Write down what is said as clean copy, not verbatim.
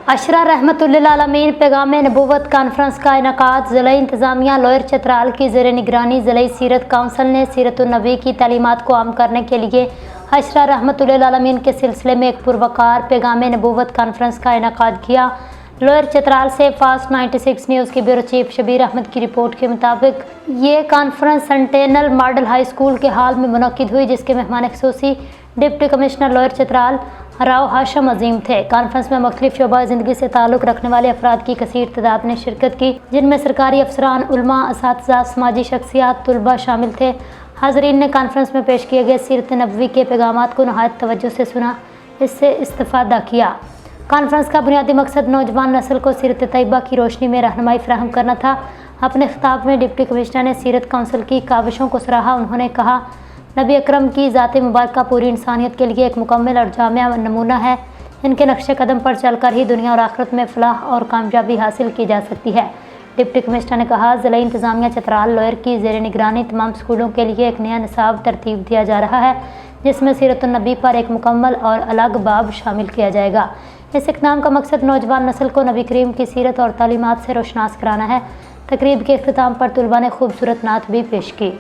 अशरा रहमतुल्लिल आलमीन पैगाम नबूवत कॉन्फ्रेंस का इनेकाद ज़िला इंतज़ामिया लोअर चतराल की ज़ेर निगरानी ज़िला सीरत काउंसिल ने सीरतुन्नबी की तालीमात को आम करने के लिए अशरा रहमतुल्लिल आलमीन के सिलसिले में एक पुरवकार पैगाम नबूवत कॉन्फ्रेंस का इनेकाद किया। लोअर चतराल से फास्ट 96 न्यूज़ की ब्यूरो चीफ शबीर अहमद की रिपोर्ट के मुताबिक ये conference centennial model high school के हाल में मुनक्किद हुई, जिसके मेहमान ख़ुसूसी deputy commissioner lower Chitral Rao Hashim Azeem थे। कॉन्फ्रेंस में मुख्तलिफ शोबा ज़िंदगी से ताल्लुक़ रखने वाले अफराद की कसीर तादाद ने शिरकत की, जिनमें सरकारी अफसरान, उलमा, असातिज़ा, समाजी शख्सियात, तुलबा शामिल थे। हाज़रीन ने कॉन्फ्रेंस में पेश किए गए सीरत नबवी के पैगामात को नहायत तवज्जो से सुना, इससे इस्तिफ़ादा किया। कॉन्फ्रेंस का बुनियादी मकसद नौजवान नस्ल को सीरत तैयबा की रोशनी में रहनुमाई फराहम करना था। अपने खिताब में डिप्टी कमिश्नर ने सीरत काउंसिल की काविशों को सराहा। उन्होंने कहा, नबी अकरम की ज़ात मुबारका पूरी इंसानियत के लिए एक मुकम्मल और जामिया नमूना है। इनके नक्शे कदम पर चलकर ही दुनिया और आखिरत में फलाह और कामयाबी हासिल की जा सकती है। डिप्टी कमिश्नर ने कहा, ज़िला इंतज़ामिया चतराल लोअर की ज़ेर निगरानी तमाम स्कूलों के लिए एक नया निसाब तरतीब दिया जा रहा है, जिसमें सीरतुन्नबी पर एक मुकम्मल और अलग बाब शामिल किया जाएगा। इस इक़दाम का मकसद नौजवान नस्ल को नबी करीम की सीरत और तालीमात से रोशनास कराना है। तकरीब के इख्तिताम पर तुलबा ने खूबसूरत नात भी पेश की।